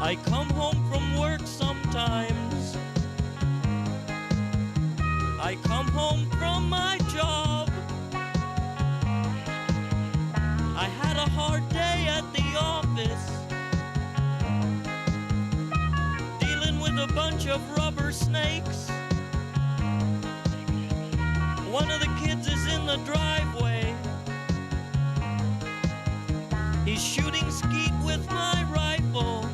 I come home from work sometimes. I come home from my job. I had a hard day at the office, dealing with a bunch of rubber snakes. One of the kids is in the driveway. He's shooting skeet with my rifle.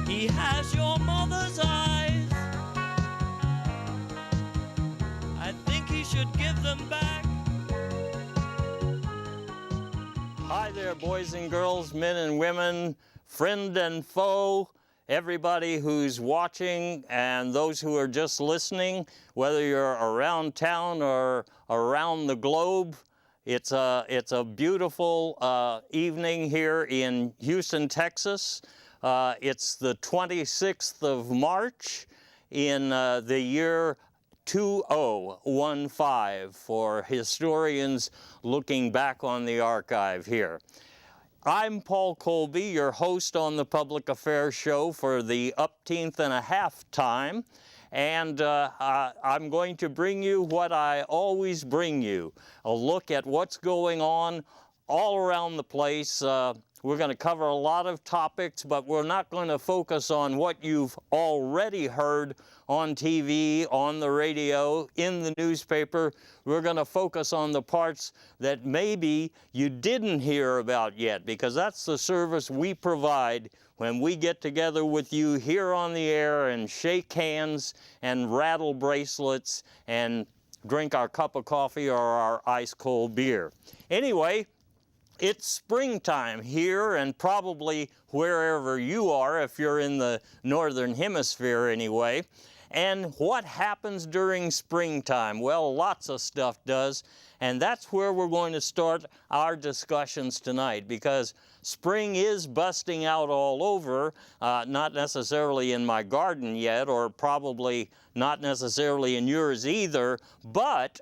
He has your mother's eyes. I think he should give them back. Hi there, boys and girls, men and women, friend and foe, everybody who's watching and those who are just listening, whether you're around town or around the globe. It's a beautiful evening here in Houston, Texas. It's the 26th of March in the year 2015 for historians looking back on the archive here. I'm Paul Colby, your host on the Public Affairs Show for the upteenth and a half time. And I'm going to bring you what I always bring you, a look at what's going on all around the place. We're going to cover a lot of topics, but we're not going to focus on what you've already heard on TV, on the radio, in the newspaper. We're going to focus on the parts that maybe you didn't hear about yet, because that's the service we provide when we get together with you here on the air and shake hands and rattle bracelets and drink our cup of coffee or our ice-cold beer. Anyway, it's springtime here and probably wherever you are, if you're in the northern hemisphere anyway. And what happens during springtime? Well, lots of stuff does, and that's where we're going to start our discussions tonight, because spring is busting out all over, not necessarily in my garden yet, or probably not necessarily in yours either, but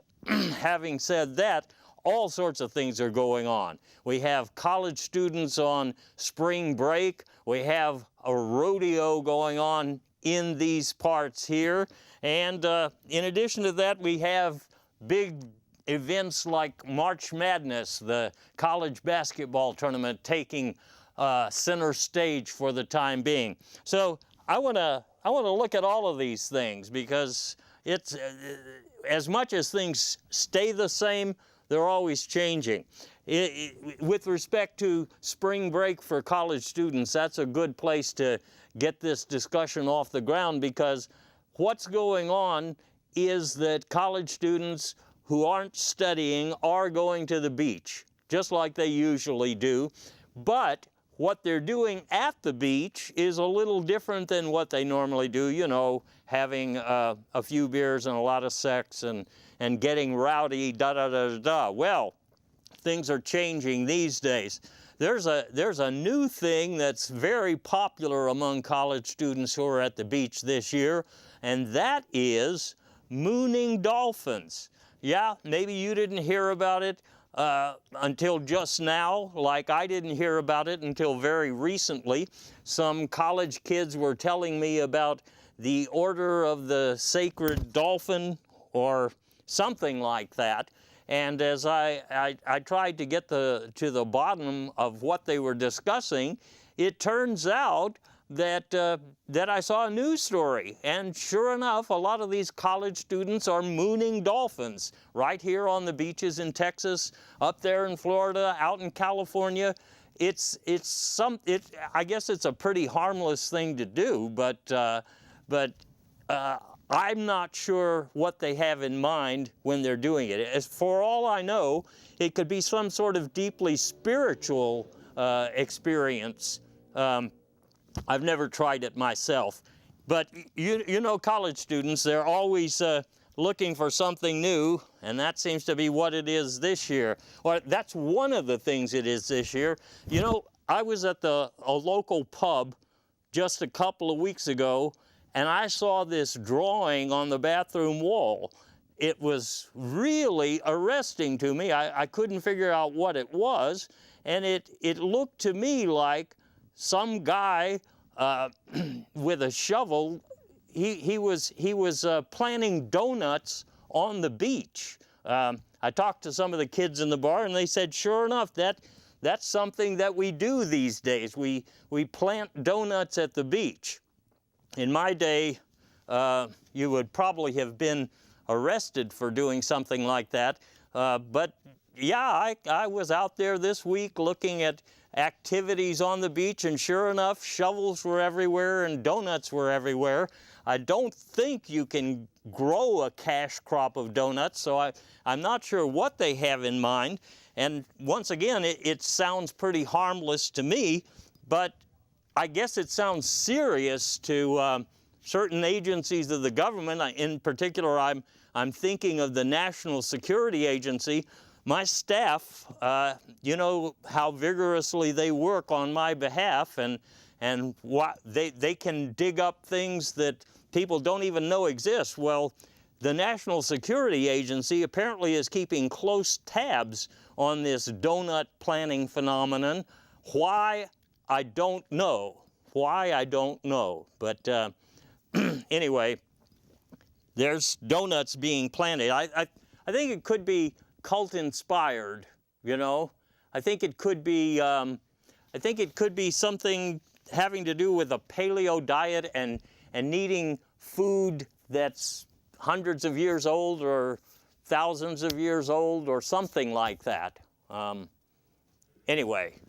having said that, all sorts of things are going on. We have college students on spring break. We have a rodeo going on in these parts here. And in addition to that, we have big events like March Madness, the college basketball tournament taking center stage for the time being. So I want to look at all of these things, because it's as much as things stay the same, they're always changing. With respect to spring break for college students, that's a good place to get this discussion off the ground, because what's going on is that college students who aren't studying are going to the beach, just like they usually do. But what they're doing at the beach is a little different than what they normally do, you know, having a few beers and a lot of sex and getting rowdy, da-da-da-da-da. Well, things are changing these days. There's a new thing that's very popular among college students who are at the beach this year, and that is mooning dolphins. Yeah, maybe you didn't hear about it until just now, like I didn't hear about it until very recently. Some college kids were telling me about the Order of the Sacred Dolphin or something like that. And as I tried to get to the bottom of what they were discussing, it turns out that I saw a news story. And sure enough, a lot of these college students are mooning dolphins right here on the beaches in Texas, up there in Florida, out in California. I guess it's a pretty harmless thing to do, but I'm not sure what they have in mind when they're doing it. As for all I know, it could be some sort of deeply spiritual experience. I've never tried it myself. But you know college students, they're always looking for something new, and that seems to be what it is this year. Well, that's one of the things it is this year. You know, I was at a local pub just a couple of weeks ago, and I saw this drawing on the bathroom wall. It was really arresting to me. I couldn't figure out what it was, and it looked to me like some guy with a shovel, he was planting donuts on the beach. I talked to some of the kids in the bar, and they said, sure enough, that's something that we do these days. We plant donuts at the beach. In my day, you would probably have been arrested for doing something like that. But yeah, I was out there this week looking at activities on the beach, and sure enough, shovels were everywhere and donuts were everywhere. I don't think you can grow a cash crop of donuts, so I'm not sure what they have in mind. And once again, it sounds pretty harmless to me, but I guess it sounds serious to certain agencies of the government. In particular, I'm thinking of the National Security Agency. My staff, you know how vigorously they work on my behalf, and what they can dig up things that people don't even know exist. Well, the National Security Agency apparently is keeping close tabs on this donut planting phenomenon. Why, I don't know. Why, I don't know. But anyway, there's donuts being planted. I think it could be cult-inspired, you know. I think it could be something having to do with a paleo diet and needing food that's hundreds of years old or thousands of years old or something like that. Anyway,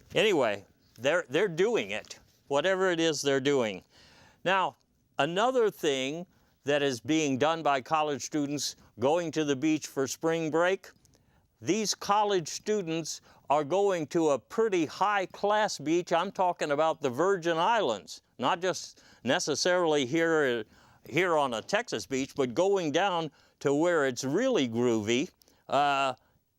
they're doing it. Whatever it is they're doing. Now, another thing that is being done by college students going to the beach for spring break, these college students are going to a pretty high-class beach. I'm talking about the Virgin Islands, not just necessarily here on a Texas beach, but going down to where it's really groovy.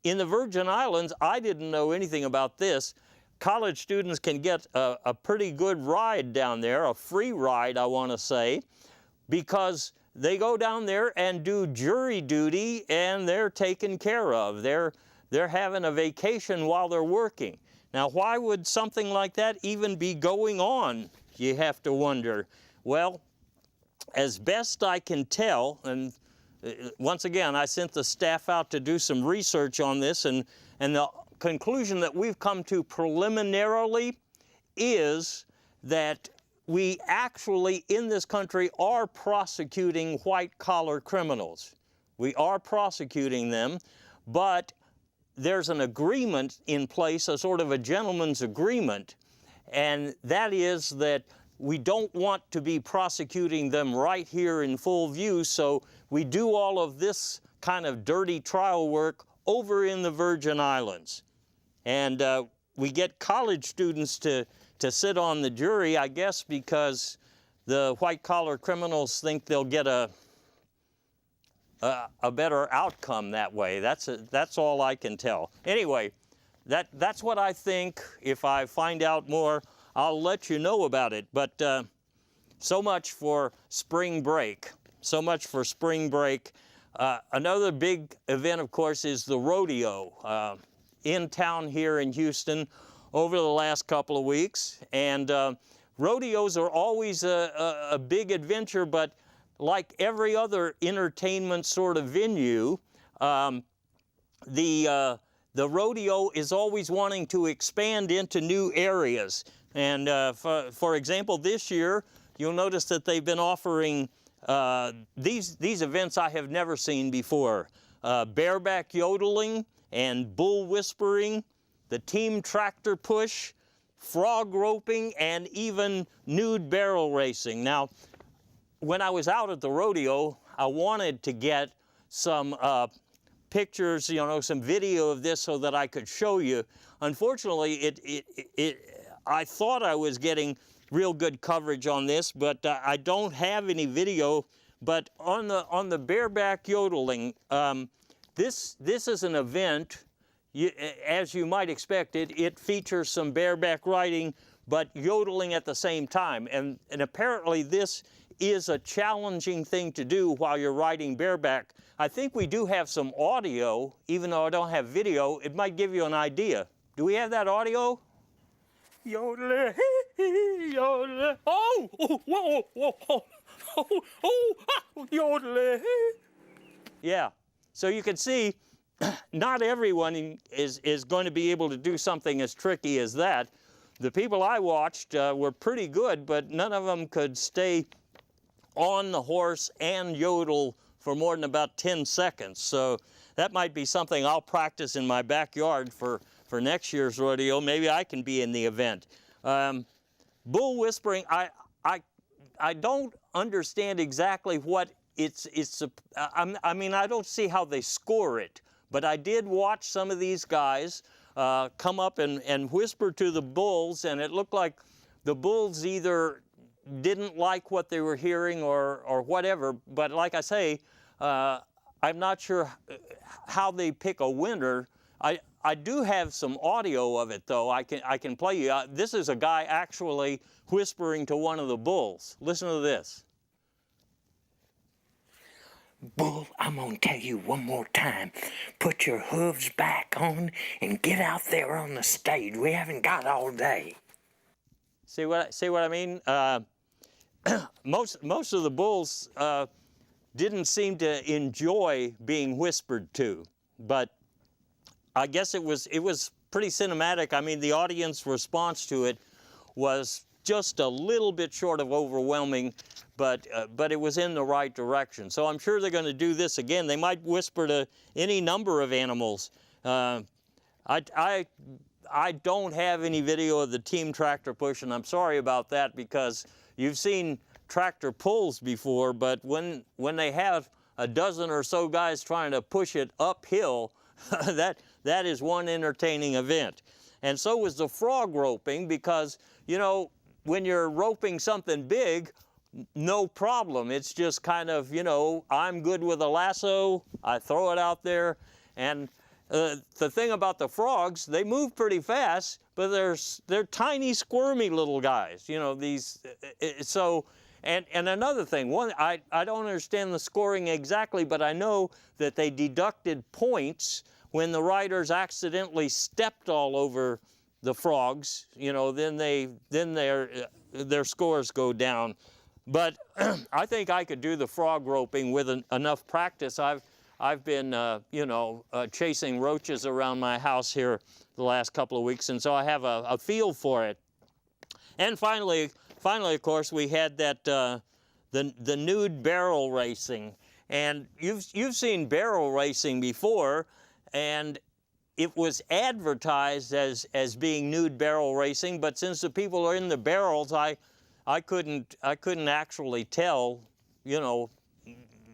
In the Virgin Islands, I didn't know anything about this. College students can get a pretty good ride down there, a free ride, I want to say, because they go down there and do jury duty, and they're taken care of. They're having a vacation while they're working. Now, why would something like that even be going on, you have to wonder? Well, as best I can tell, and once again, I sent the staff out to do some research on this, and the conclusion that we've come to preliminarily is that we actually, in this country, are prosecuting white-collar criminals. We are prosecuting them, but there's an agreement in place, a sort of a gentleman's agreement, and that is that we don't want to be prosecuting them right here in full view, so we do all of this kind of dirty trial work over in the Virgin Islands. And we get college students to sit on the jury, I guess, because the white-collar criminals think they'll get a better outcome that way. That's all I can tell. Anyway, that's what I think. If I find out more, I'll let you know about it. But so much for spring break. So much for spring break. Another big event, of course, is the rodeo in town here in Houston over the last couple of weeks. And rodeos are always a big adventure, but like every other entertainment sort of venue, the rodeo is always wanting to expand into new areas. And for example, this year, you'll notice that they've been offering these events I have never seen before. Bareback yodeling and bull whispering, the team tractor push, frog roping, and even nude barrel racing. Now, when I was out at the rodeo, I wanted to get some pictures, you know, some video of this so that I could show you. Unfortunately, I thought I was getting real good coverage on this, but I don't have any video. But on the bareback yodeling, this is an event. As you might expect, it features some bareback riding, but yodeling at the same time. And apparently this is a challenging thing to do while you're riding bareback. I think we do have some audio, even though I don't have video. It might give you an idea. Do we have that audio? Yodel, yodel. Oh, oh, whoa, whoa, whoa. Oh, yodel. Yeah, so you can see not everyone is going to be able to do something as tricky as that. The people I watched were pretty good, but none of them could stay on the horse and yodel for more than about 10 seconds. So that might be something I'll practice in my backyard for next year's rodeo. Maybe I can be in the event. Bull whispering, I don't understand exactly what I mean, I don't see how they score it, but I did watch some of these guys come up and whisper to the bulls, and it looked like the bulls either didn't like what they were hearing or whatever. But like I say, I'm not sure how they pick a winner. I do have some audio of it, though. I can play you. This is a guy actually whispering to one of the bulls. Listen to this. Bull, I'm gonna tell you one more time. Put your hooves back on and get out there on the stage. We haven't got all day. See what I mean? Most of the bulls didn't seem to enjoy being whispered to, but I guess it was pretty cinematic. I mean, the audience response to it was just a little bit short of overwhelming, but it was in the right direction. So I'm sure they're going to do this again. They might whisper to any number of animals. I don't have any video of the team tractor push, and I'm sorry about that, because you've seen tractor pulls before, but when they have a dozen or so guys trying to push it uphill, that is one entertaining event. And so was the frog roping, because, you know, when you're roping something big, no problem. It's just kind of, you know, I'm good with a lasso, I throw it out there, and the thing about the frogs, they move pretty fast, but they're tiny, squirmy little guys, you know, these, so, and another thing, I don't understand the scoring exactly, but I know that they deducted points when the riders accidentally stepped all over the frogs, you know, then their scores go down. But I think I could do the frog roping with enough practice. I've been, you know, chasing roaches around my house here the last couple of weeks, and so I have a feel for it. And finally, of course, we had that the nude barrel racing, and you've seen barrel racing before, and it was advertised as being nude barrel racing, but since the people are in the barrels, I couldn't actually tell, you know,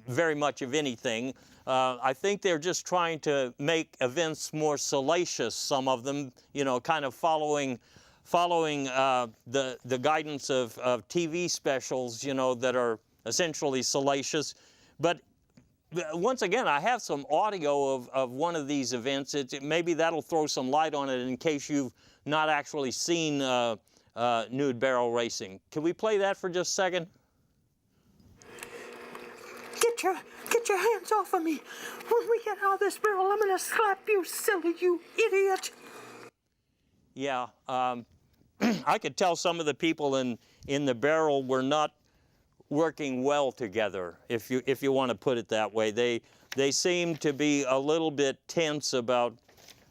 very much of anything. I think they're just trying to make events more salacious, some of them, you know, kind of following the guidance of TV specials, you know, that are essentially salacious. But once again, I have some audio of one of these events. Maybe that'll throw some light on it in case you've not actually seen nude barrel racing. Can we play that for just a second? Get your hands off of me. When we get out of this barrel, I'm gonna slap you silly, you idiot. Yeah, I could tell some of the people in the barrel were not working well together, if you want to put it that way. They seemed to be a little bit tense about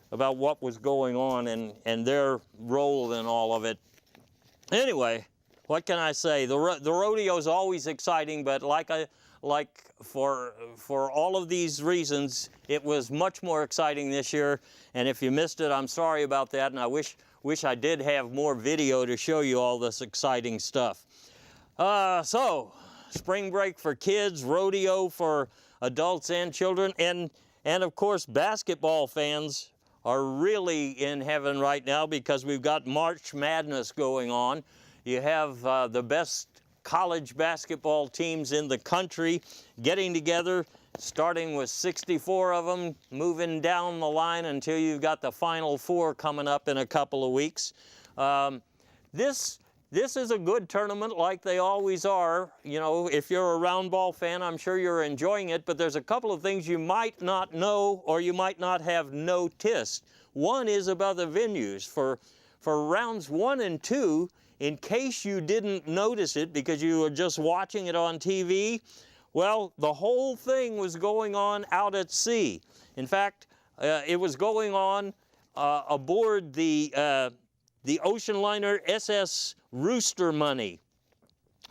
what was going on and their role in all of it. Anyway, what can I say? The rodeo is always exciting, but for all of these reasons, it was much more exciting this year. And if you missed it, I'm sorry about that, and I wish I did have more video to show you all this exciting stuff. So, spring break for kids, rodeo for adults and children, and of course basketball fans are really in heaven right now because we've got March Madness going on. You have the best college basketball teams in the country getting together, starting with 64 of them, moving down the line until you've got the Final Four coming up in a couple of weeks. This is a good tournament like they always are. You know, if you're a round ball fan, I'm sure you're enjoying it, but there's a couple of things you might not know or you might not have noticed. One is about the venues. for rounds 1 and 2, in case you didn't notice it because you were just watching it on TV, well, the whole thing was going on out at sea. In fact, it was going on aboard the ocean liner SS Rooster Money.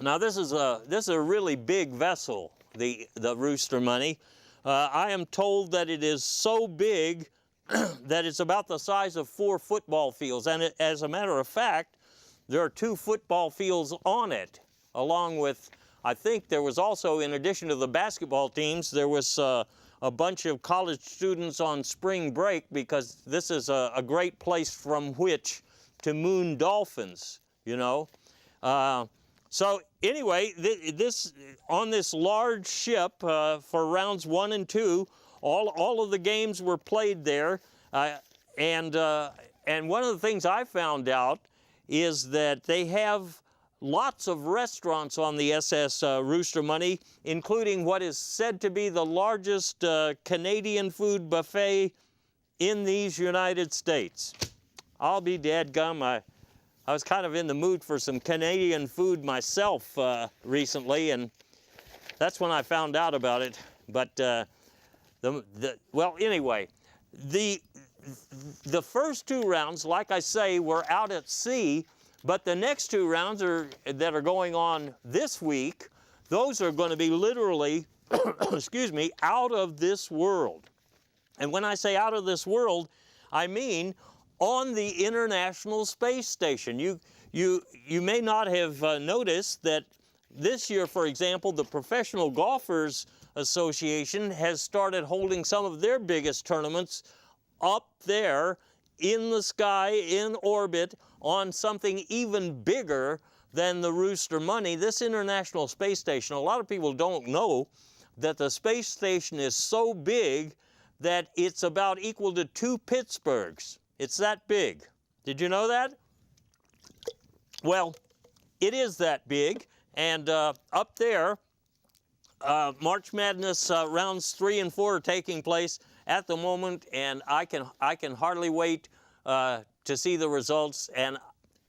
Now, this is a really big vessel, the Rooster Money. I am told that it is so big that it's about the size of 4 football fields. And as a matter of fact, there are 2 football fields on it, along with, I think there was also, in addition to the basketball teams, there was a bunch of college students on spring break, because this is a great place from which to moon dolphins, you know. So anyway, on this large ship for rounds 1 and 2, all of the games were played there, and one of the things I found out is that they have lots of restaurants on the SS Rooster Money, including what is said to be the largest Canadian food buffet in these United States. I'll be dadgum. I was kind of in the mood for some Canadian food myself recently, and that's when I found out about it. But well, anyway, the first 2 rounds, like I say, were out at sea, but the next 2 rounds that are going on this week, those are going to be literally, excuse me, out of this world. And when I say out of this world, I mean on the International Space Station. You may not have noticed that this year, for example, the Professional Golfers Association has started holding some of their biggest tournaments up there in the sky, in orbit, on something even bigger than the Rooster Money, this International Space Station. A lot of people don't know that the space station is so big that it's about equal to 2 Pittsburghs. It's that big. Did you know that? Well, it is that big, and up there, March Madness rounds 3 and 4 are taking place at the moment, and I can hardly wait to see the results. And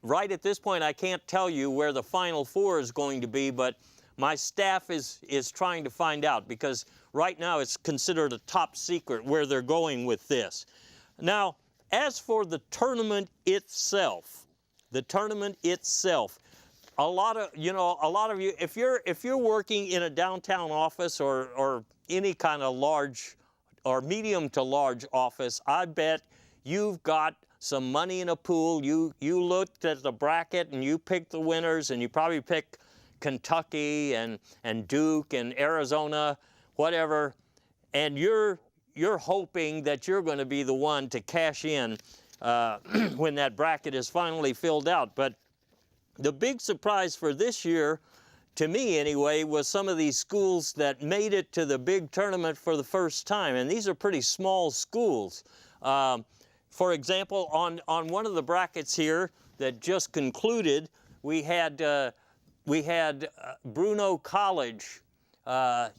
right at this point, I can't tell you where the Final Four is going to be, but my staff is trying to find out, because right now it's considered a top secret where they're going with this. Now, as for the tournament itself, a lot of you, if you're working in a downtown office or any kind of large or medium to large office, I bet you've got some money in a pool. You looked at the bracket and you picked the winners, and you probably picked Kentucky and Duke and Arizona, whatever, and you're hoping that you're going to be the one to cash in when that bracket is finally filled out. But the big surprise for this year, to me anyway, was some of these schools that made it to the big tournament for the first time. And these are pretty small schools. For example, on one of the brackets here that just concluded, we had Bruno College.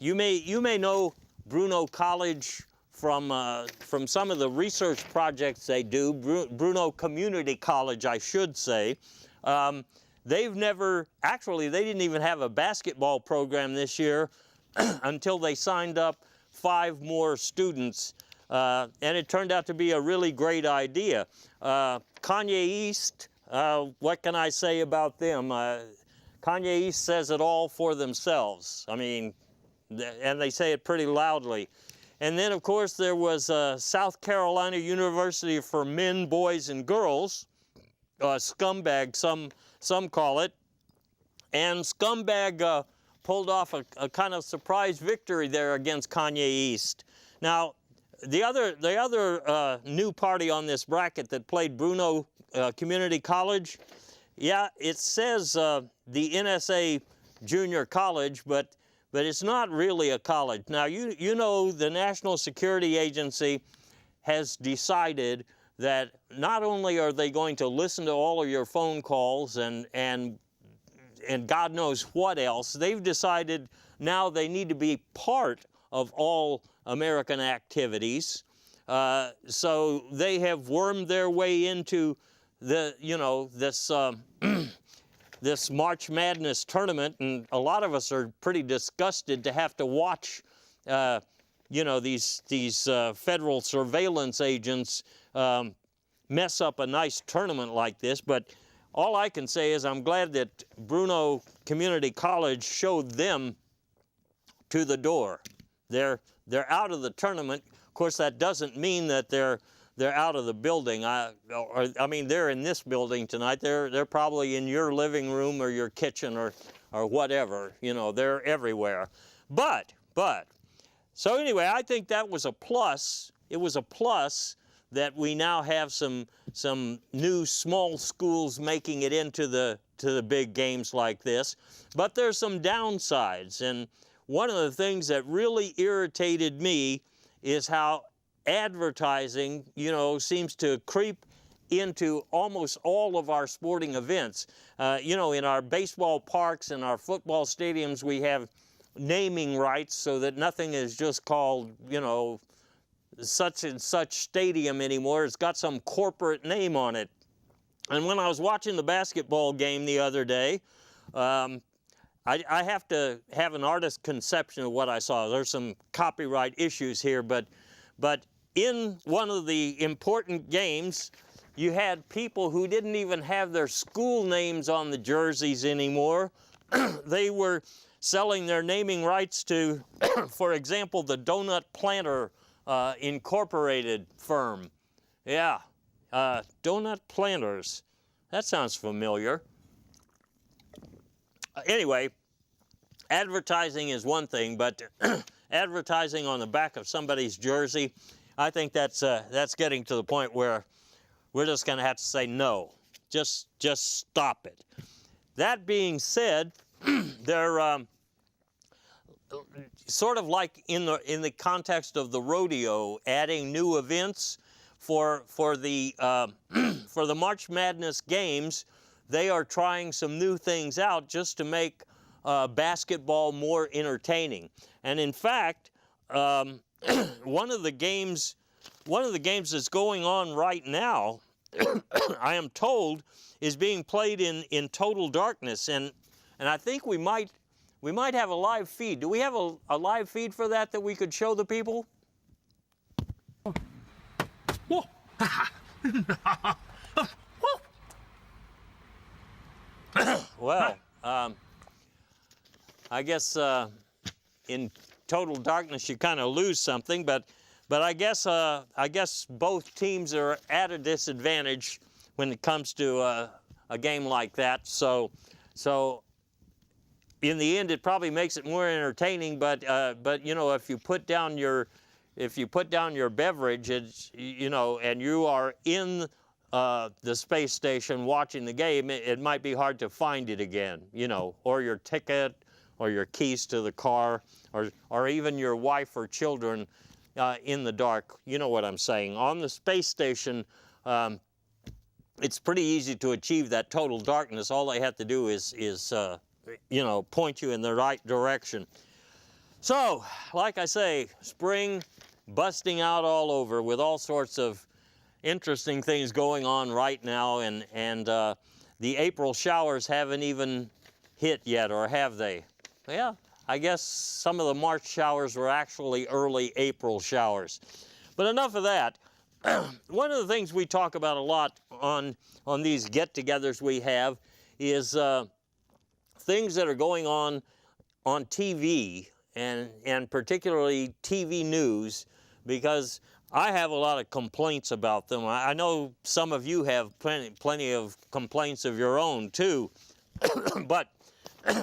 You may know Bruno College from some of the research projects they do. Bruno Community College, I should say. They didn't even have a basketball program this year until they signed up 5 more students, and it turned out to be a really great idea. Kanye East, what can I say about them? Kanye East says it all for themselves. I mean, and they say it pretty loudly. And then, of course, there was South Carolina University for Men, Boys, and Girls, Scumbag, some call it. And Scumbag pulled off a kind of surprise victory there against Kanye East. Now, the other new party on this bracket that played Bruno Community College, yeah, it says the NSA Junior College, but it's not really a college. Now, you know the National Security Agency has decided that not only are they going to listen to all of your phone calls and God knows what else, they've decided now they need to be part of all American activities. So they have wormed their way into this March Madness tournament, and a lot of us are pretty disgusted to have to watch, these federal surveillance agents mess up a nice tournament like this. But all I can say is I'm glad that Bruno Community College showed them to the door. They're out of the tournament. Of course, that doesn't mean that they're out of the building. I mean, they're in this building tonight. They're probably in your living room or your kitchen or whatever. You know, they're everywhere. But so anyway, I think that was a plus. It was a plus that we now have some new small schools making it into the big games like this. But there's some downsides, and one of the things that really irritated me is how advertising, seems to creep into almost all of our sporting events. In our baseball parks and our football stadiums, we have naming rights so that nothing is just called, such and such stadium anymore. It's got some corporate name on it. And when I was watching the basketball game the other day, I have to have an artist's conception of what I saw. There's some copyright issues here, but in one of the important games, you had people who didn't even have their school names on the jerseys anymore. They were selling their naming rights to, for example, the Donut Planter Incorporated firm. Yeah, Donut Planters. That sounds familiar. Anyway, advertising is one thing, but advertising on the back of somebody's jersey, I think that's getting to the point where we're just going to have to say no. Just stop it. That being said, they're sort of like in the context of the rodeo, adding new events for the for the March Madness games. They are trying some new things out just to make basketball more entertaining. And in fact, one of the games that's going on right now, I am told, is being played in total darkness, and I think we might have a live feed. Do we have a live feed for that we could show the people? Whoa. Well, I guess in total darkness you kind of lose something, but I guess both teams are at a disadvantage when it comes to a game like that. So in the end, it probably makes it more entertaining. But if you put down your beverage, it's, and you are in the space station watching the game, it might be hard to find it again, or your ticket, or your keys to the car, or even your wife or children in the dark. You know what I'm saying. On the space station, it's pretty easy to achieve that total darkness. All they have to do is point you in the right direction. So, like I say, spring busting out all over with all sorts of interesting things going on right now, and the April showers haven't even hit yet, or have they? Yeah, I guess some of the March showers were actually early April showers. But enough of that. One of the things we talk about a lot on these get-togethers we have is things that are going on TV, and particularly TV news, because I have a lot of complaints about them. I know some of you have plenty of complaints of your own too, but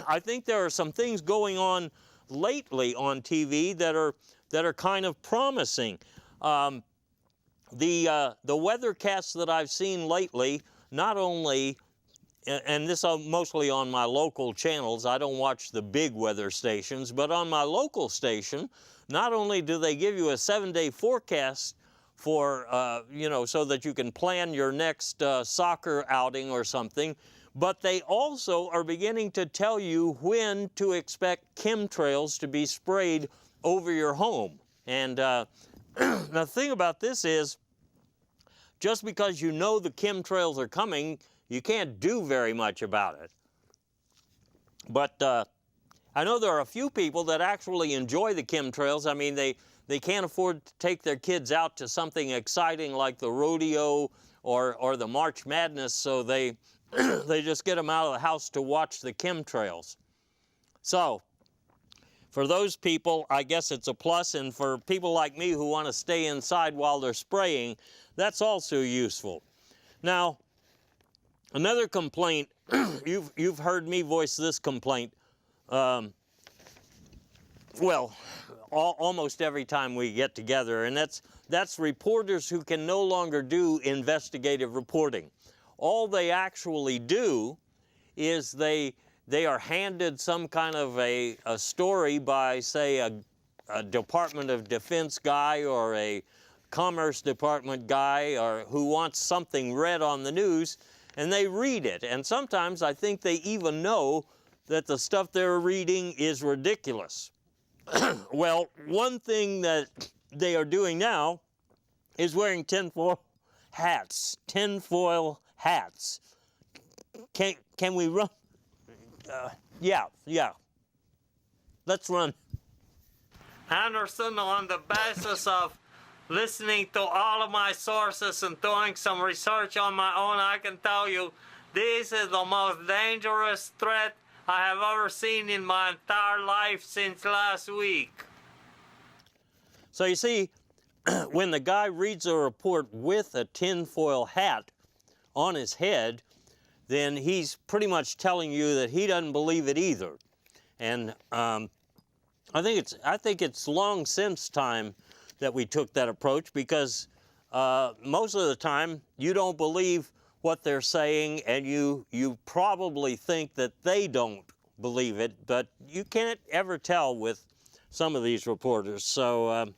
I think there are some things going on lately on TV that are kind of promising. The weathercasts that I've seen lately, not only, and this is mostly on my local channels, I don't watch the big weather stations, but on my local station, not only do they give you a 7-day forecast for, so that you can plan your next soccer outing or something, but they also are beginning to tell you when to expect chemtrails to be sprayed over your home. And the thing about this is, just because you know the chemtrails are coming, you can't do very much about it. But I know there are a few people that actually enjoy the chemtrails. I mean, they can't afford to take their kids out to something exciting like the rodeo or the March Madness, so they they just get them out of the house to watch the chemtrails. So for those people, I guess it's a plus, and for people like me who want to stay inside while they're spraying, that's also useful. Now, another complaint, you've heard me voice this complaint, well, almost every time we get together, and that's reporters who can no longer do investigative reporting. All they actually do is they are handed some kind of a story by, say, a Department of Defense guy or a Commerce Department guy or who wants something read on the news, and they read it. And sometimes I think they even know that the stuff they're reading is ridiculous. Well, one thing that they are doing now is wearing tinfoil hats. Tinfoil hats. Can we run? Yeah. Let's run. Anderson, on the basis of listening to all of my sources and doing some research on my own, I can tell you this is the most dangerous threat I have ever seen in my entire life since last week. So you see, when the guy reads a report with a tinfoil hat on his head, then he's pretty much telling you that he doesn't believe it either. And I think it's long since time that we took that approach, because most of the time you don't believe what they're saying, and you probably think that they don't believe it, but you can't ever tell with some of these reporters. So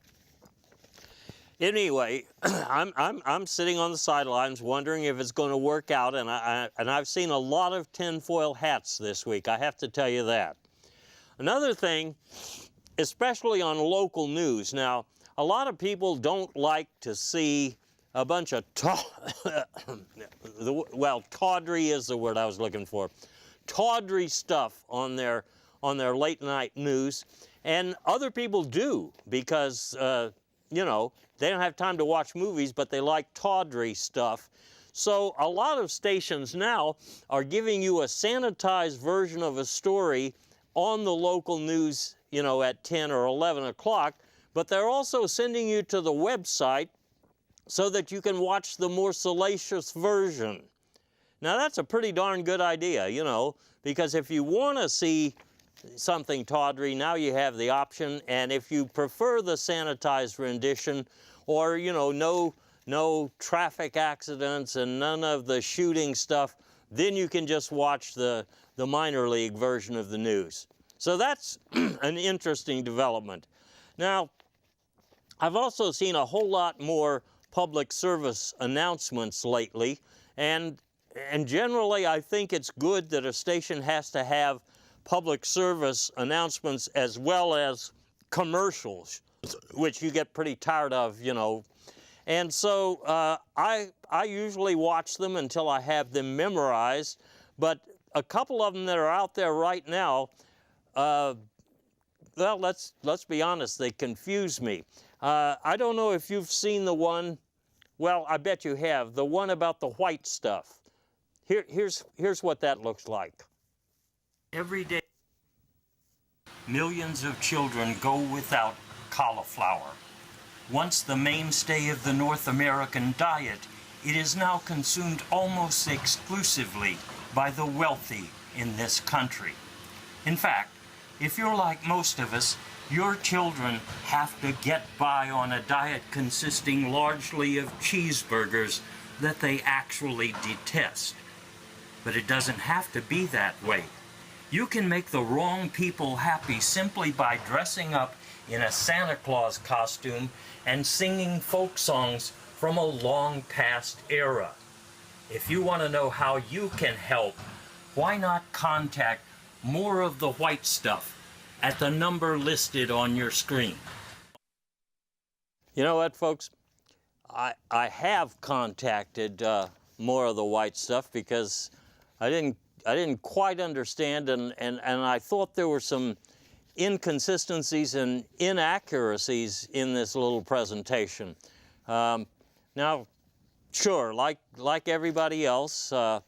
anyway, I'm sitting on the sidelines wondering if it's going to work out, and I've seen a lot of tinfoil hats this week, I have to tell you that. Another thing, especially on local news. Now, a lot of people don't like to see a bunch of tawdry is the word I was looking for. Tawdry stuff on their late night news, and other people do, because you know, they don't have time to watch movies, but they like tawdry stuff. So a lot of stations now are giving you a sanitized version of a story on the local news, you know, at 10 or 11 o'clock, but they're also sending you to the website so that you can watch the more salacious version. Now that's a pretty darn good idea, you know, because if you want to see something tawdry, now you have the option, and if you prefer the sanitized rendition, or, you know, no traffic accidents and none of the shooting stuff, then you can just watch the minor league version of the news. So that's an interesting development. Now, I've also seen a whole lot more public service announcements lately, and generally I think it's good that a station has to have public service announcements as well as commercials, which you get pretty tired of, you know. And so I usually watch them until I have them memorized, but a couple of them that are out there right now, well, let's be honest, they confuse me. I don't know if you've seen the one, well, I bet you have, the one about the white stuff. Here's what that looks like. Every day, millions of children go without cauliflower. Once the mainstay of the North American diet, it is now consumed almost exclusively by the wealthy in this country. In fact, if you're like most of us, your children have to get by on a diet consisting largely of cheeseburgers that they actually detest. But it doesn't have to be that way. You can make the wrong people happy simply by dressing up in a Santa Claus costume and singing folk songs from a long past era. If you want to know how you can help, why not contact More of the White Stuff at the number listed on your screen. You know what, folks? I have contacted more of the white stuff because I didn't quite understand, and I thought there were some inconsistencies and inaccuracies in this little presentation. Now, sure, like everybody else, I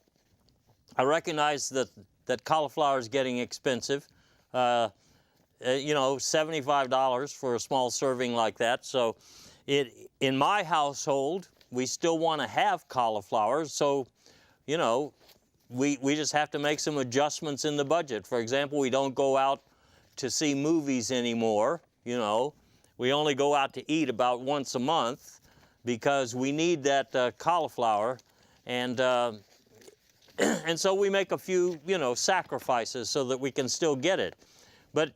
recognize that cauliflower is getting expensive. You know, $75 for a small serving like that. So in my household, we still want to have cauliflower. So, you know, we just have to make some adjustments in the budget. For example, we don't go out to see movies anymore. You know, we only go out to eat about once a month because we need that cauliflower. And and so we make a few, you know, sacrifices so that we can still get it. But,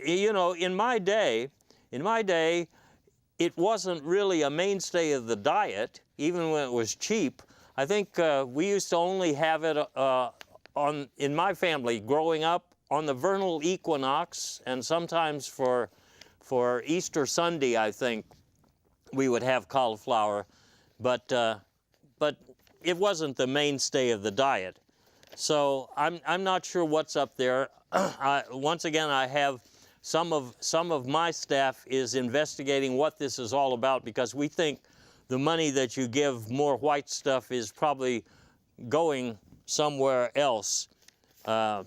you know, in my day, it wasn't really a mainstay of the diet, even when it was cheap. I think we used to only have it in my family growing up on the vernal equinox, and sometimes for Easter Sunday, I think, we would have cauliflower, but it wasn't the mainstay of the diet. So I'm not sure what's up there. Once again, I have some of my staff is investigating what this is all about, because we think the money that you give more white stuff is probably going somewhere else. And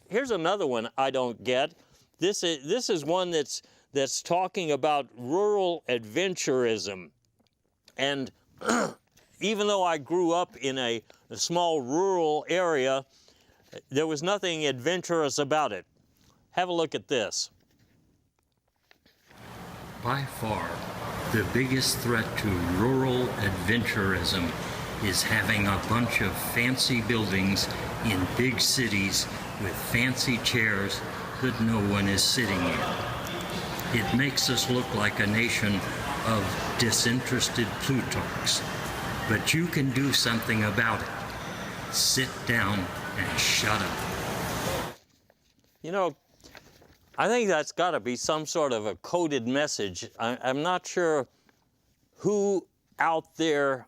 here's another one I don't get. This is one that's talking about rural adventurism. And even though I grew up in a small rural area, there was nothing adventurous about it. Have a look at this. By far, the biggest threat to rural adventurism is having a bunch of fancy buildings in big cities with fancy chairs that no one is sitting in. It makes us look like a nation of disinterested Plutarchs. But you can do something about it. Sit down and shut up. You know, I think that's got to be some sort of a coded message. I'm not sure who out there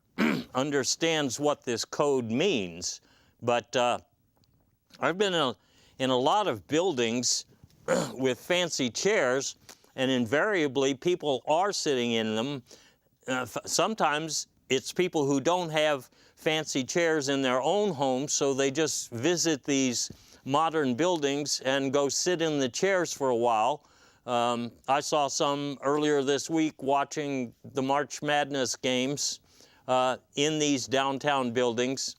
understands what this code means, but I've been in a lot of buildings with fancy chairs, and invariably people are sitting in them. Sometimes it's people who don't have fancy chairs in their own homes, so they just visit these modern buildings and go sit in the chairs for a while. I saw some earlier this week watching the March Madness games in these downtown buildings.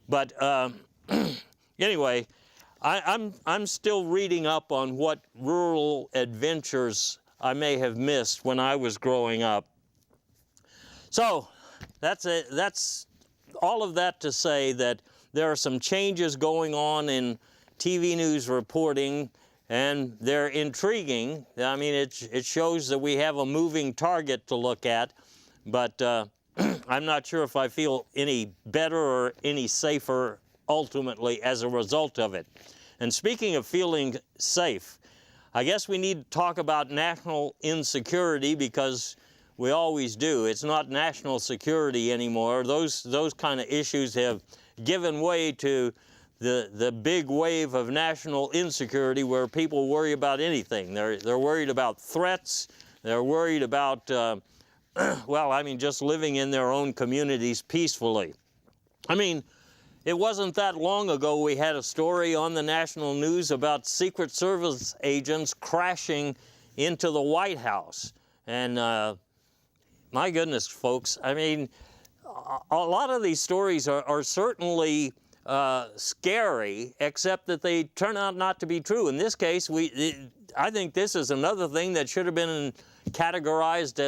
But anyway, I'm still reading up on what rural adventures I may have missed when I was growing up. So that's it. That's all of that to say that there are some changes going on in TV news reporting, and they're intriguing. I mean, it shows that we have a moving target to look at, but I'm not sure if I feel any better or any safer ultimately as a result of it. And speaking of feeling safe, I guess we need to talk about national insecurity, because we always do. It's not national security anymore. Those kind of issues have given way to the big wave of national insecurity, where people worry about anything. They're worried about threats. They're worried about, well, I mean, just living in their own communities peacefully. I mean, it wasn't that long ago we had a story on the national news about Secret Service agents crashing into the White House. And my goodness, folks, I mean, a lot of these stories are certainly scary, except that they turn out not to be true. In this case, I think this is another thing that should have been categorized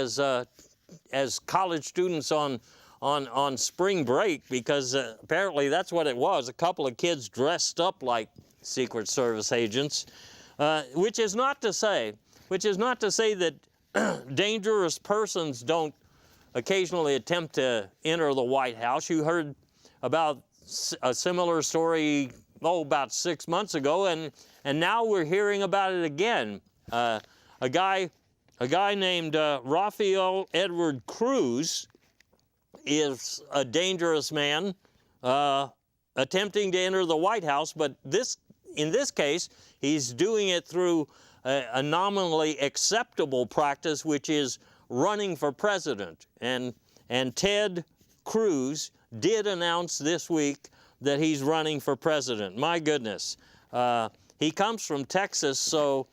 as college students on spring break, because apparently that's what it was. A couple of kids dressed up like Secret Service agents, which is not to say that dangerous persons don't occasionally attempt to enter the White House. You heard about a similar story, about 6 months ago, and now we're hearing about it again. A guy a guy named Rafael Edward Cruz is a dangerous man attempting to enter the White House, but in this case, he's doing it through a nominally acceptable practice, which is running for president. And Ted Cruz did announce this week that he's running for president. My goodness. He comes from Texas, so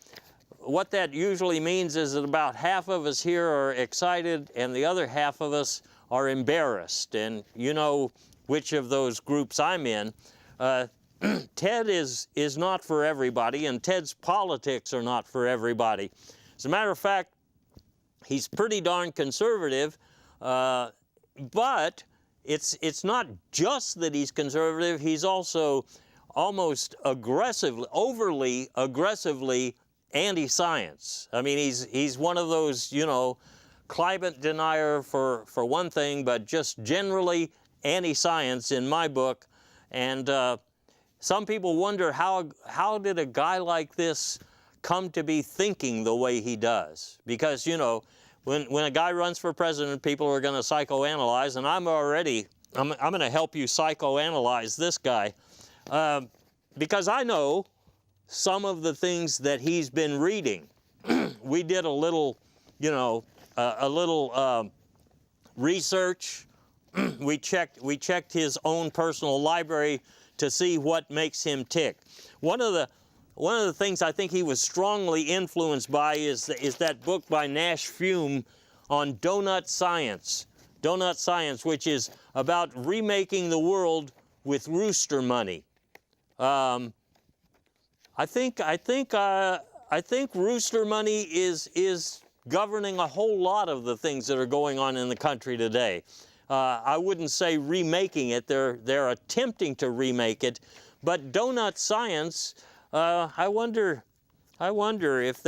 what that usually means is that about half of us here are excited and the other half of us are embarrassed. And you know which of those groups I'm in. Ted is not for everybody, and Ted's politics are not for everybody. As a matter of fact, he's pretty darn conservative, but it's not just that he's conservative, he's also almost aggressively, overly aggressively anti-science. I mean, he's one of those, you know, climate denier for one thing, but just generally anti-science in my book. And some people wonder how did a guy like this come to be thinking the way he does? Because, you know, when a guy runs for president, people are going to psychoanalyze, and I'm going to help you psychoanalyze this guy. Because I know some of the things that he's been reading. We did a little, you know, research. We checked his own personal library to see what makes him tick. One of the things I think he was strongly influenced by is that book by Nash Fume on Donut Science. Donut Science, which is about remaking the world with rooster money. I think rooster money is governing a whole lot of the things that are going on in the country today. I wouldn't say remaking it; they're attempting to remake it. But Donut Science, I wonder if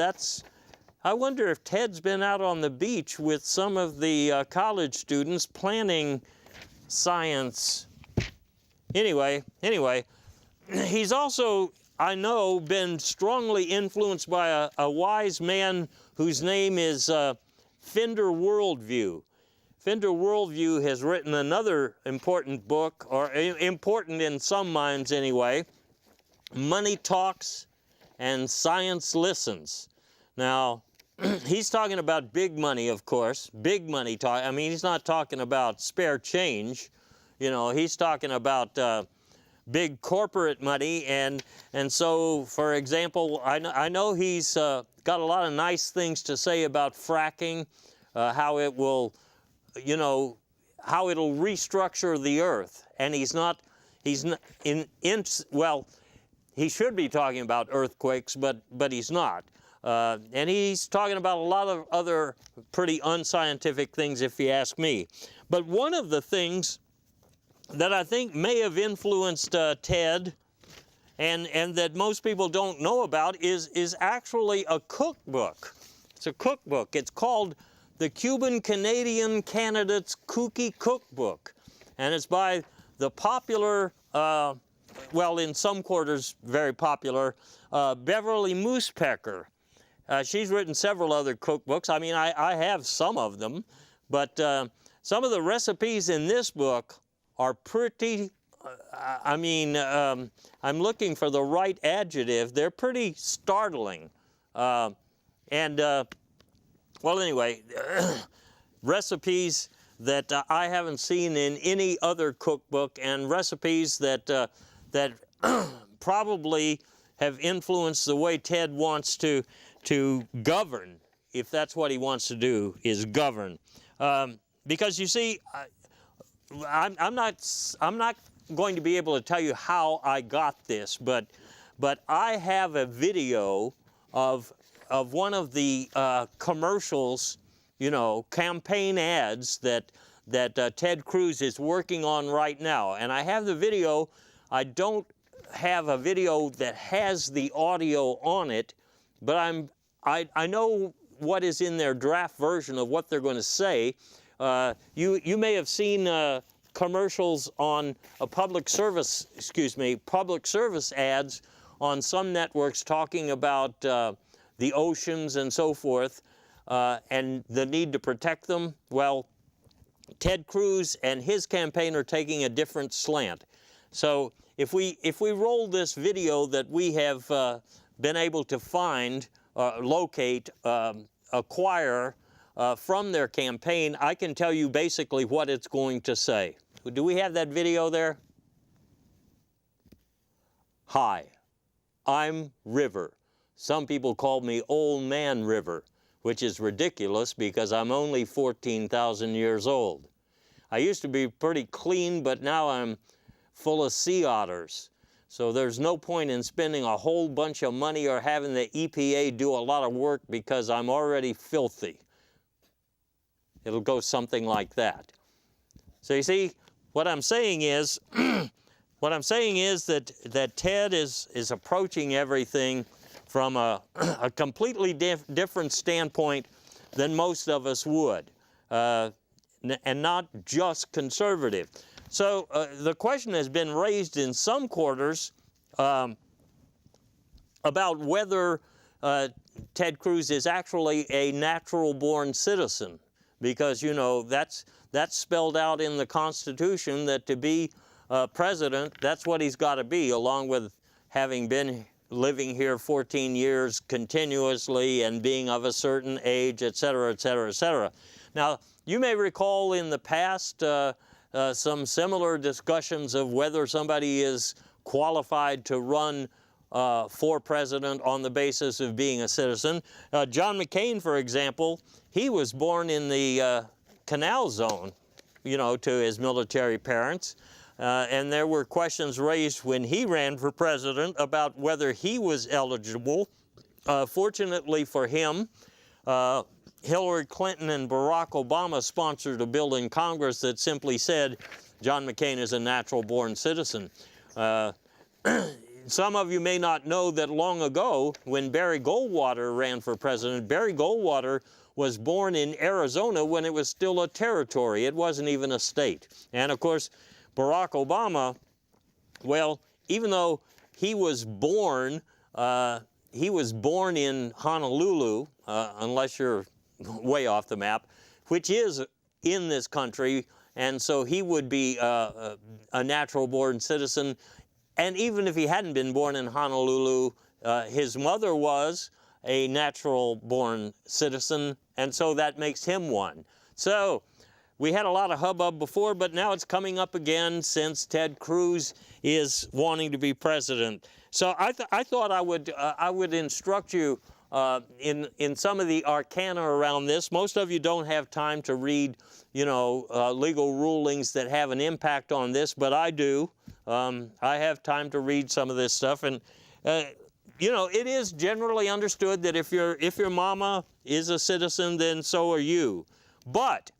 Ted's been out on the beach with some of the college students planning science. Anyway, he's also, I know, been strongly influenced by a wise man whose name is Fender Worldview. Fender Worldview has written another important book, or important in some minds anyway, Money Talks and Science Listens. Now, he's talking about big money, of course, big money talk. I mean, he's not talking about spare change. You know, he's talking about big corporate money, and so, for example, I know he's got a lot of nice things to say about fracking, how it will, you know, how it'll restructure the earth, and well, he should be talking about earthquakes, but he's not. And he's talking about a lot of other pretty unscientific things, if you ask me. But one of the things that I think may have influenced Ted, and that most people don't know about, is actually a cookbook. It's a cookbook. It's called The Cuban-Canadian Candidate's Kooky Cookbook. And it's by the popular, well, in some quarters, very popular, Beverly Moosepecker. She's written several other cookbooks. I mean, I have some of them, but some of the recipes in this book are pretty, I'm looking for the right adjective. They're pretty startling. Well, anyway, recipes that I haven't seen in any other cookbook, and recipes that probably have influenced the way Ted wants to govern, if that's what he wants to do, is govern. Because you see, I'm not going to be able to tell you how I got this, but I have a video of one of the commercials, you know, campaign ads that Ted Cruz is working on right now. And I have the video. I don't have a video that has the audio on it, but I know what is in their draft version of what they're going to say. You may have seen commercials on public service ads on some networks talking about the oceans and so forth. and the need to protect them, well, Ted Cruz and his campaign are taking a different slant. So if we roll this video that we have been able to find, locate, acquire from their campaign, I can tell you basically what it's going to say. Do we have that video there? Hi, I'm River. Some people call me Old Man River, which is ridiculous because I'm only 14,000 years old. I used to be pretty clean, but now I'm full of sea otters. So there's no point in spending a whole bunch of money or having the EPA do a lot of work because I'm already filthy. It'll go something like that. So you see, what I'm saying is, that Ted is approaching everything from a completely different standpoint than most of us would, and not just conservative. So the question has been raised in some quarters about whether Ted Cruz is actually a natural-born citizen, because, you know, that's spelled out in the Constitution that to be president, that's what he's got to be, along with having been living here 14 years continuously and being of a certain age, et cetera, et cetera, et cetera. Now, you may recall in the past some similar discussions of whether somebody is qualified to run for president on the basis of being a citizen. John McCain, for example, he was born in the Canal Zone, you know, to his military parents. And there were questions raised when he ran for president about whether he was eligible. Fortunately for him, Hillary Clinton and Barack Obama sponsored a bill in Congress that simply said John McCain is a natural-born citizen. Some of you may not know that long ago, when Barry Goldwater ran for president, Barry Goldwater was born in Arizona when it was still a territory. It wasn't even a state. And of course, Barack Obama, well, even though he was born in Honolulu, unless you're way off the map, which is in this country, and so he would be a natural-born citizen. And even if he hadn't been born in Honolulu, his mother was a natural-born citizen, and so that makes him one. So we had a lot of hubbub before, but now it's coming up again since Ted Cruz is wanting to be president. So I thought I would instruct you in some of the arcana around this. Most of you don't have time to read, you know, legal rulings that have an impact on this, but I do. I have time to read some of this stuff, and you know, it is generally understood that if your mama is a citizen, then so are you. But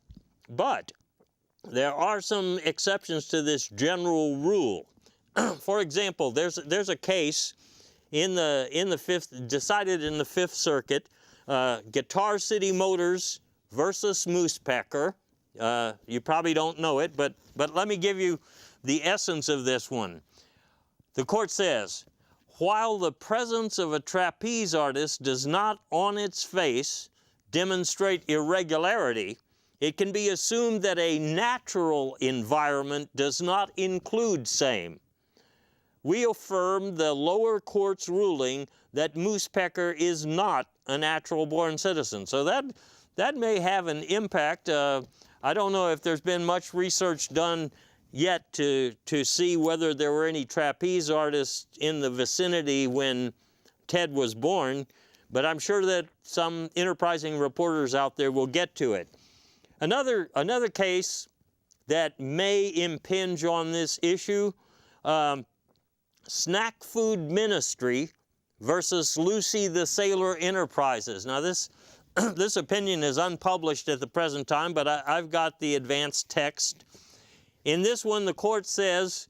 there are some exceptions to this general rule. For example, there's a case decided in the Fifth Circuit, Guitar City Motors versus Moosepecker. You probably don't know it, but let me give you the essence of this one. The court says, while the presence of a trapeze artist does not on its face demonstrate irregularity, it can be assumed that a natural environment does not include same. We affirm the lower court's ruling that Moosepecker is not a natural-born citizen. So that may have an impact. I don't know if there's been much research done yet to see whether there were any trapeze artists in the vicinity when Ted was born, but I'm sure that some enterprising reporters out there will get to it. Another case that may impinge on this issue, Snack Food Ministry versus Lucy the Sailor Enterprises. Now this opinion is unpublished at the present time, but I've got the advanced text. In this one, the court says,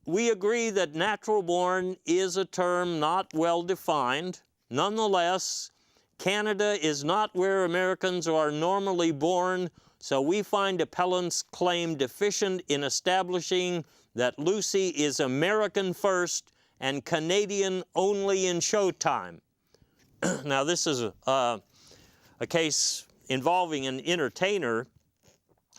we agree that natural-born is a term not well defined. Nonetheless, Canada is not where Americans are normally born, so we find appellant's claim deficient in establishing that Lucy is American first and Canadian only in showtime. Now, this is a case involving an entertainer,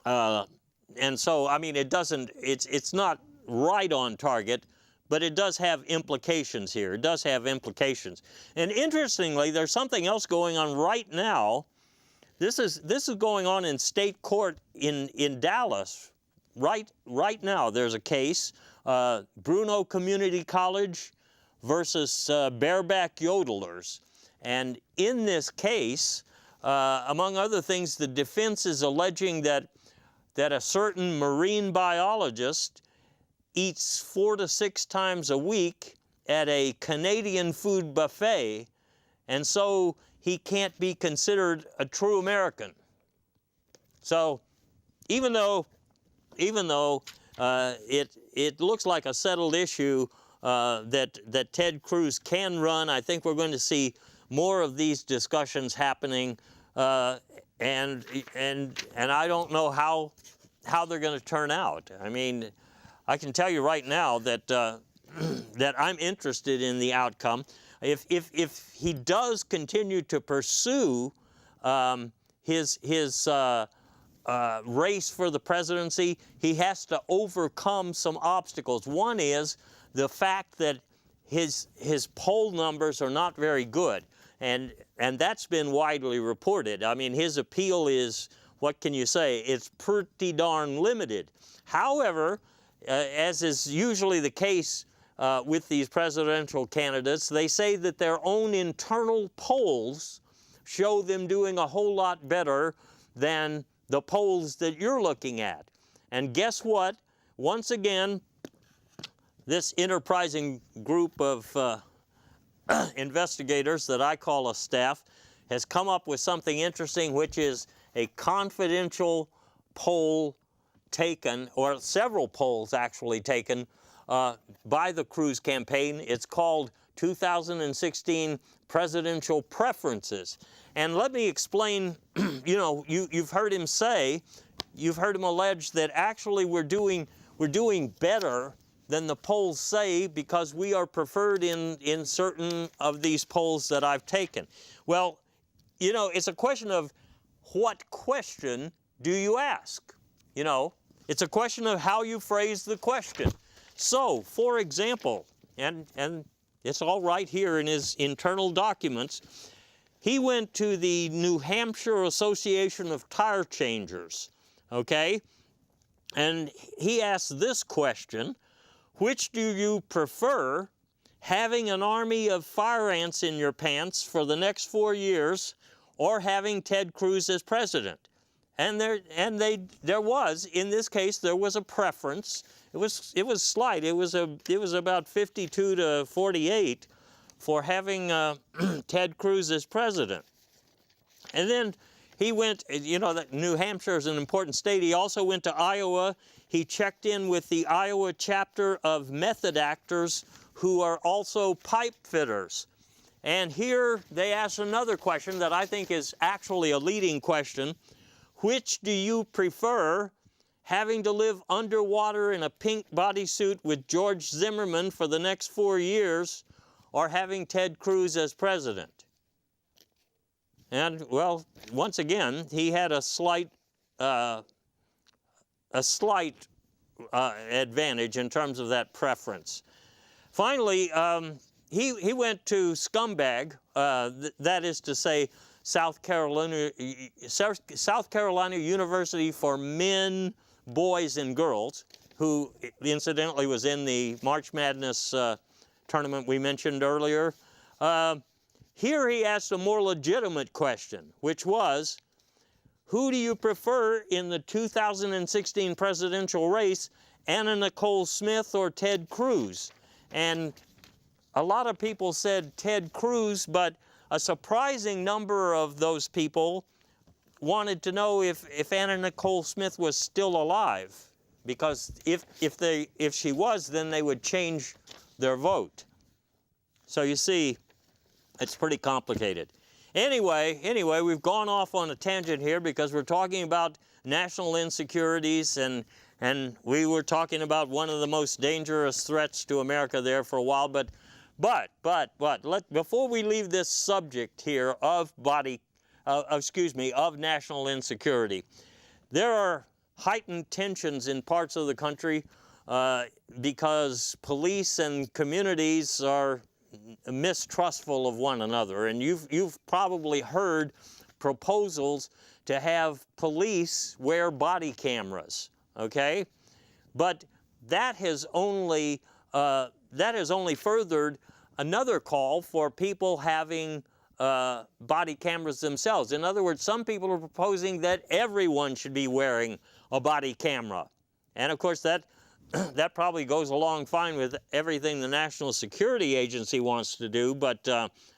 and so I mean it's not right on target, but it does have implications here. It does have implications. And interestingly, there's something else going on right now. This is going on in state court in Dallas. Right now, there's a case, Bruno Community College versus Bareback Yodelers. And in this case, among other things, the defense is alleging that a certain marine biologist eats 4 to 6 times a week at a Canadian food buffet, and so he can't be considered a true American. So even though it looks like a settled issue that Ted Cruz can run, I think we're going to see more of these discussions happening, and I don't know how they're going to turn out. I mean, I can tell you right now that that I'm interested in the outcome. If he does continue to pursue his race for the presidency, he has to overcome some obstacles. One is the fact that his poll numbers are not very good, and that's been widely reported. I mean, his appeal is, what can you say? It's pretty darn limited. However, as is usually the case with these presidential candidates, they say that their own internal polls show them doing a whole lot better than the polls that you're looking at. And guess what? Once again, this enterprising group of investigators that I call a staff has come up with something interesting, which is a confidential poll taken, or several polls actually taken, by the Cruz campaign. It's called 2016 Presidential Preferences. And let me explain, you know, you've heard him say, you've heard him allege that actually we're doing better than the polls say because we are preferred in certain of these polls that I've taken. Well, you know, it's a question of what question do you ask? You know, it's a question of how you phrase the question. So, for example, and it's all right here in his internal documents, he went to the New Hampshire Association of Tire Changers, okay? And he asked this question: which do you prefer, having an army of fire ants in your pants for the next 4 years, or having Ted Cruz as president? And there was, in this case, there was a preference. It was slight. It was about 52 to 48 for having Ted Cruz as president. And then he went, you know, that New Hampshire is an important state. He also went to Iowa. He checked in with the Iowa chapter of method actors who are also pipe fitters. And here they asked another question that I think is actually a leading question. Which do you prefer, having to live underwater in a pink bodysuit with George Zimmerman for the next 4 years, or having Ted Cruz as president? And, well, once again, he had a slight advantage in terms of that preference. Finally, he went to Scumbag, that is to say, South Carolina University for Men, Boys, and Girls, who incidentally was in the March Madness tournament we mentioned earlier. Here he asked a more legitimate question, which was, who do you prefer in the 2016 presidential race, Anna Nicole Smith or Ted Cruz? And a lot of people said Ted Cruz, but a surprising number of those people wanted to know if Anna Nicole Smith was still alive, because if she was, then they would change their vote. So you see, it's pretty complicated. Anyway, we've gone off on a tangent here because we're talking about national insecurities, and we were talking about one of the most dangerous threats to America there for a while. But before we leave this subject here of body of national insecurity. There are heightened tensions in parts of the country because police and communities are mistrustful of one another. And you've probably heard proposals to have police wear body cameras, okay? But that has only furthered another call for people having body cameras themselves. In other words, some people are proposing that everyone should be wearing a body camera. And of course that probably goes along fine with everything the National Security Agency wants to do, but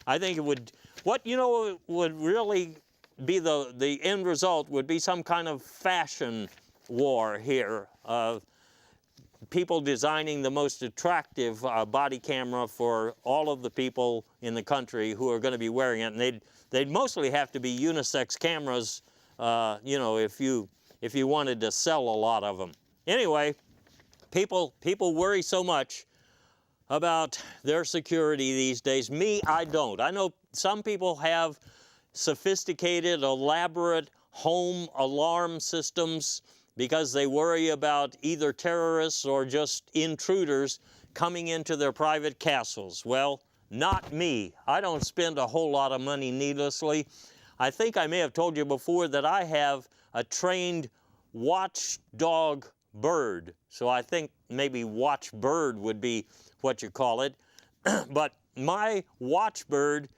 I think it would, would really be the end result would be some kind of fashion war here. People designing the most attractive body camera for all of the people in the country who are going to be wearing it, and they'd mostly have to be unisex cameras, if you wanted to sell a lot of them. Anyway, people worry so much about their security these days. Me, I don't. I know some people have sophisticated, elaborate home alarm systems because they worry about either terrorists or just intruders coming into their private castles. Well, not me. I don't spend a whole lot of money needlessly. I think I may have told you before that I have a trained watchdog bird. So I think maybe watchbird would be what you call it. But my watchbird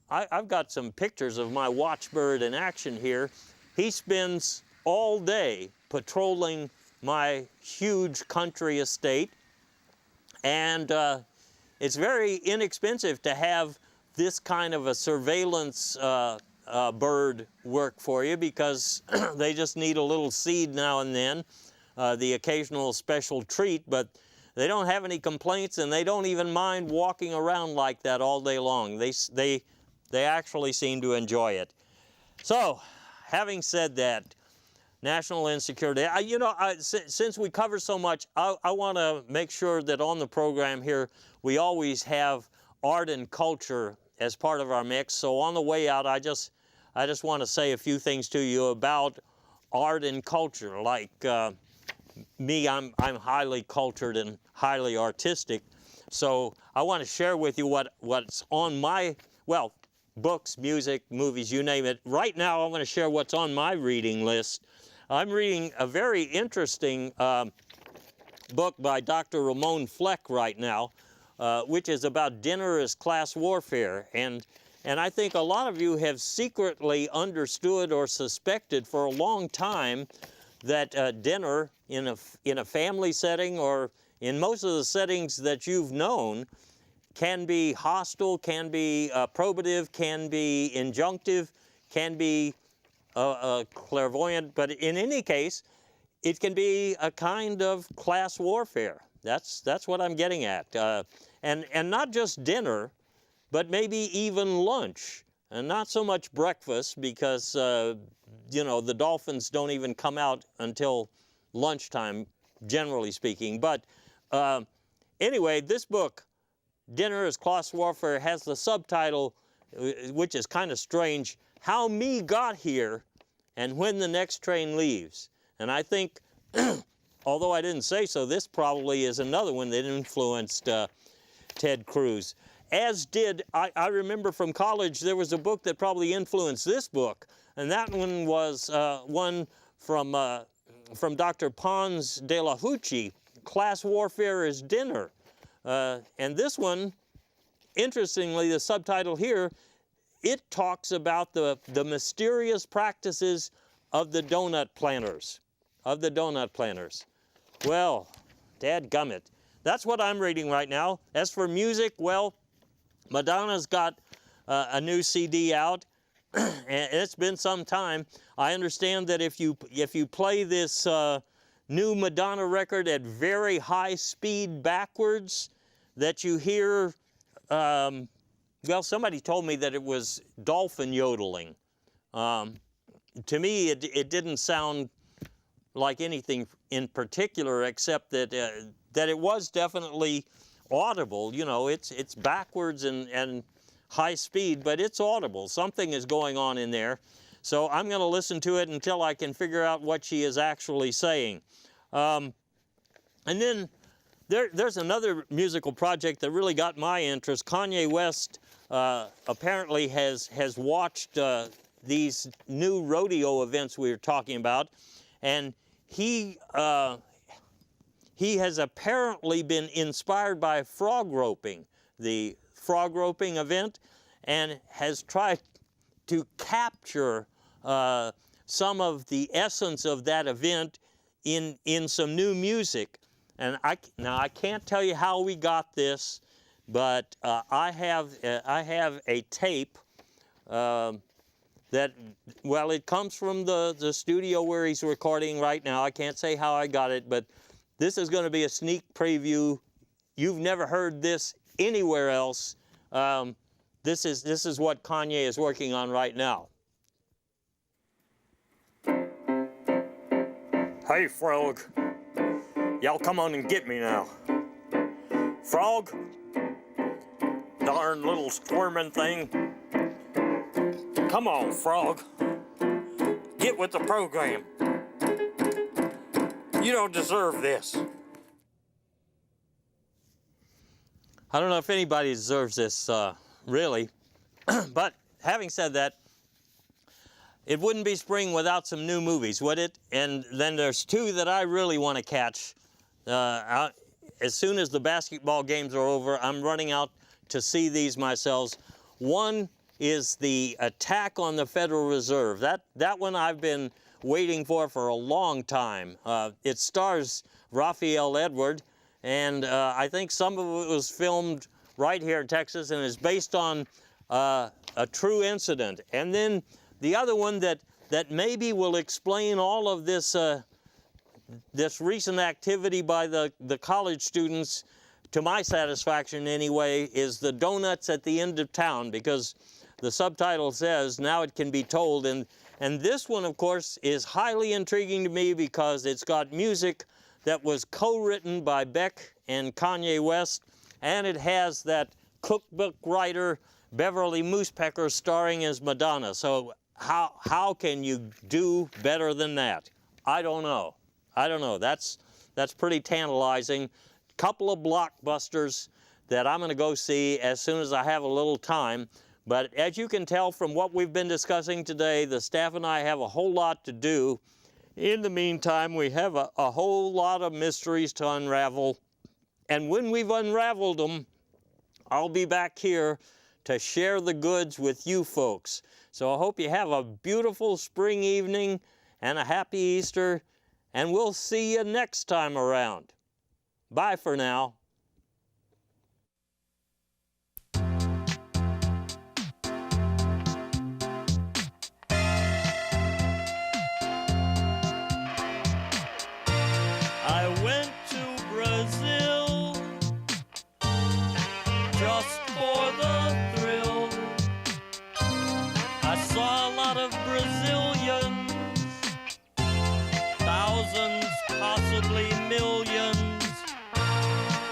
I've got some pictures of my watchbird in action here. He spends all day patrolling my huge country estate, and it's very inexpensive to have this kind of a surveillance bird work for you because they just need a little seed now and then, the occasional special treat, but they don't have any complaints and they don't even mind walking around like that all day long. They actually seem to enjoy it. So, having said that, national insecurity, since we cover so much, I want to make sure that on the program here, we always have art and culture as part of our mix. So on the way out, I just want to say a few things to you about art and culture. Like me, I'm highly cultured and highly artistic. So I want to share with you what's on my, books, music, movies, you name it. Right now, I'm going to share what's on my reading list. I'm reading a very interesting book by Dr. Ramon Fleck right now, which is about dinner as class warfare. And I think a lot of you have secretly understood or suspected for a long time that dinner in a family setting or in most of the settings that you've known can be hostile, can be probative, can be injunctive, can be clairvoyant, but in any case, it can be a kind of class warfare. That's what I'm getting at. And not just dinner, but maybe even lunch, and not so much breakfast because, the dolphins don't even come out until lunchtime, generally speaking. But anyway, this book, Dinner as Class Warfare, has the subtitle, which is kind of strange, How Me Got Here and When the Next Train Leaves. And I think, although I didn't say so, this probably is another one that influenced Ted Cruz. As did, I remember from college, there was a book that probably influenced this book, and that one was one from Dr. Pons de la Hucci, Class Warfare is Dinner. And this one, interestingly, the subtitle here, it talks about the mysterious practices of the donut planters. Well, dadgummit. That's what I'm reading right now. As for music, well, Madonna's got a new CD out, and it's been some time. I understand that if you play this new Madonna record at very high speed backwards, that you hear, somebody told me that it was dolphin yodeling. To me, it didn't sound like anything in particular, except that it was definitely audible. It's backwards and high speed, but it's audible. Something is going on in there. So I'm going to listen to it until I can figure out what she is actually saying. And then there's another musical project that really got my interest. Kanye West apparently has watched these new rodeo events we were talking about, and he has apparently been inspired by frog roping, the frog roping event, and has tried to capture some of the essence of that event in some new music. And I can't tell you how we got this, but I have a tape that, well, it comes from the studio where he's recording right now. I can't say how I got it, but this is going to be a sneak preview. You've never heard this anywhere else. This is what Kanye is working on right now. Hey, Frog. Y'all come on and get me now. Frog? Darn little squirming thing. Come on, Frog. Get with the program. You don't deserve this. I don't know if anybody deserves this, really. But having said that, it wouldn't be spring without some new movies, would it? And then there's two that I really want to catch. As soon as the basketball games are over, I'm running out to see these myself. One is the Attack on the Federal Reserve. That one I've been waiting for a long time. It stars Raphael Edward, and I think some of it was filmed right here in Texas and is based on a true incident. And then the other one that maybe will explain all of this this recent activity by the college students, to my satisfaction anyway, is the donuts at the end of town, because the subtitle says, "Now it can be told." And this one, of course, is highly intriguing to me because it's got music that was co-written by Beck and Kanye West, and it has that cookbook writer Beverly Moosepecker starring as Madonna. So how can you do better than that? I don't know. That's pretty tantalizing. Couple of blockbusters that I'm going to go see as soon as I have a little time. But as you can tell from what we've been discussing today, the staff and I have a whole lot to do. In the meantime, we have a whole lot of mysteries to unravel. And when we've unraveled them, I'll be back here to share the goods with you folks. So I hope you have a beautiful spring evening and a happy Easter, and we'll see you next time around. Bye for now. I went to Brazil just for the thrill. I saw a lot of Brazilians, thousands, possibly millions.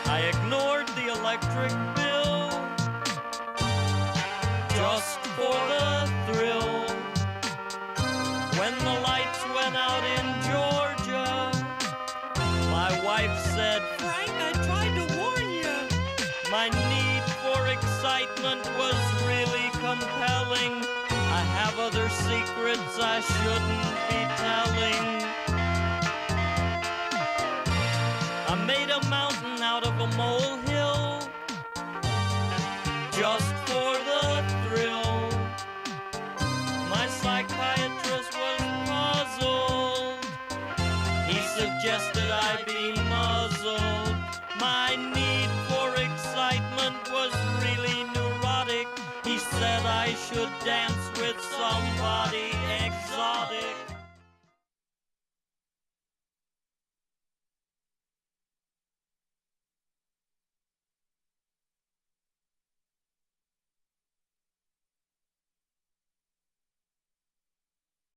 I ignored the electric bill just for the thrill. When the lights went out in Georgia, my wife said, "Frank, I tried to warn you." My need for excitement was really compelling. I have other secrets I shouldn't be telling. I made a mountain out of a molehill just for the thrill. My psychiatrist was puzzled. He suggested I be muzzled. My need for excitement was really neurotic. He said I should dance with somebody